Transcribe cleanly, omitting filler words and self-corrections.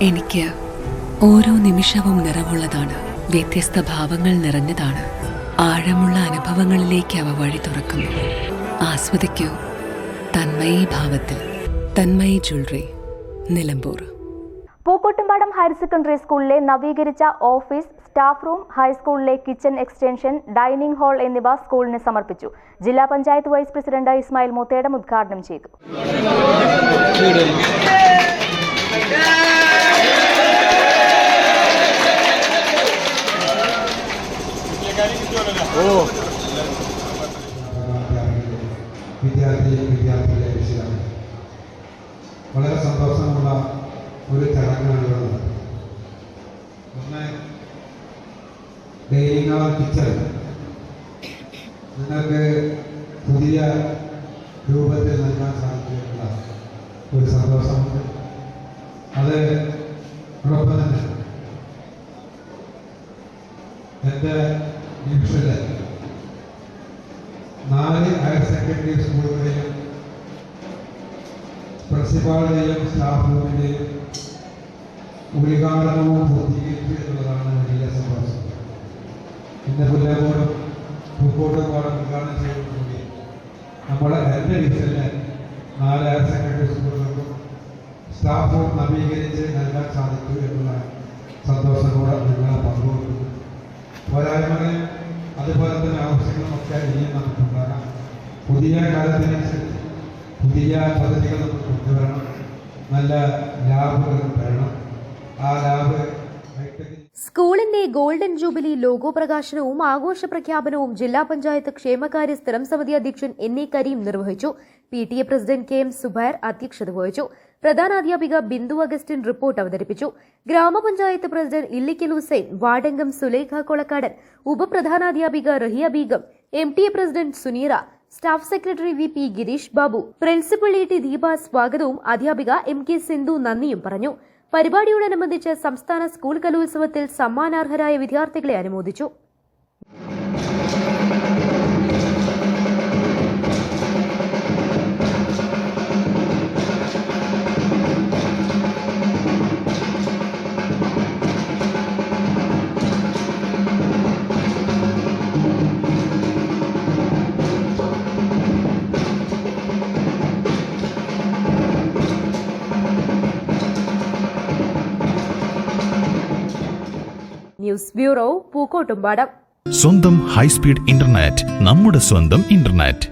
എനിക്ക് ഓരോ നിമിഷവും നിറവുള്ളതാണ്. വ്യത്യസ്ത ഭാവങ്ങൾ നിറഞ്ഞതാണ്. ആഴമുള്ള അനുഭവങ്ങളിലേക്ക് അവ വഴി തുറക്കുന്നു. ആസ്വദിക്കൂ തന്മയി ഭാവത്തിൽ. Tanmayi jewellery, Nilambur. Pookkottumpadam higher secondary സ്കൂളിലെ നവീകരിച്ച ഓഫീസ്, സ്റ്റാഫ് റൂം, ഹൈസ്കൂളിലെ കിച്ചൺ എക്സ്റ്റൻഷൻ, ഡൈനിംഗ് ഹാൾ എന്നിവ സ്കൂളിന് സമർപ്പിച്ചു. ജില്ലാ പഞ്ചായത്ത് വൈസ് പ്രസിഡന്റ് ഇസ്മായിൽ മൂത്തേടം ഉദ്ഘാടനം ചെയ്തു. വളരെ സന്തോഷമുള്ള ഒരു ചടങ്ങാണ്. ഒന്ന്, ഡൈനിങ് ഹാൾ, കിച്ചൺ നിങ്ങൾക്ക് പുതിയ രൂപത്തിൽ നൽകാൻ സാധിച്ചിട്ടുള്ള ഒരു സന്തോഷമുണ്ട്. അതോടൊപ്പം തന്നെ എൻ്റെ ഡിവിഷനിലെ 4 ഹയർ സെക്കൻഡറി സ്കൂളുകളിലും പ്രിൻസിപ്പാളിൻ്റെയും സ്റ്റാഫ് റൂമിൻ്റെയും ഉദ്ഘാടനവും പൂർത്തീകരിച്ചു എന്നുള്ളതാണ് വലിയ സന്തോഷം. ഇന്ന് പുല്ലങ്കോടും പൂക്കോട്ടുംപാടും ഉദ്ഘാടനം ചെയ്തതോടുകൂടി എൻ്റെ ഡിവിഷനിലെ 4 ഹയർ സെക്കൻഡറി സ്കൂളുകൾക്കും സ്റ്റാഫ് റൂം നവീകരിച്ച് നൽകാൻ സാധിച്ചു എന്നുള്ള സന്തോഷം കൂടെ നിങ്ങൾ പങ്കുവെക്കുന്നു. പോരായ്മകൾ അതുപോലെ തന്നെ ആവശ്യങ്ങളും ഒക്കെ ഇനിയും നമുക്കുണ്ടാകാം. പുതിയ കാലത്തിനനുസരിച്ച് പുതിയ പദ്ധതികൾ നമുക്ക് കൊണ്ടുവരണം. നല്ല ലാബുകൾ വരണം. ആ ലാബ് സ്കൂളിന്റെ ഗോൾഡൻ ജൂബിലി ലോഗോ പ്രകാശനവും ആഘോഷ പ്രഖ്യാപനവും ജില്ലാ പഞ്ചായത്ത് ക്ഷേമകാര്യ സ്ഥിരം സമിതി അധ്യക്ഷൻ NA കരീം നിർവഹിച്ചു. PTA പ്രസിഡന്റ് KM സുബൈർ അധ്യക്ഷത വഹിച്ചു. പ്രധാനാധ്യാപിക ബിന്ദു അഗസ്റ്റിൻ റിപ്പോർട്ട് അവതരിപ്പിച്ചു. ഗ്രാമപഞ്ചായത്ത് പ്രസിഡന്റ് ഇല്ലിക്കൽ ഹുസൈൻ, വാർഡംഗം സുലൈഖ കൊളക്കാടൻ, ഉപപ്രധാനാധ്യാപിക Rahiya Begum, MTA president Suneera, staff secretary VP Girish Babu, principal ET Deepa സ്വാഗതവും അധ്യാപിക MK സിന്ധു നന്ദിയും പറഞ്ഞു. പരിപാടിയോടനുബന്ധിച്ച് സംസ്ഥാന സ്കൂൾ കലോത്സവത്തിൽ സമ്മാനാർഹരായ വിദ്യാർത്ഥികളെ അനുമോദിച്ചു. News bureau, Pookkottumpadam. സ്വന്തം ഹൈസ്പീഡ് ഇന്റർനെറ്റ്, നമ്മുടെ സ്വന്തം ഇന്റർനെറ്റ്.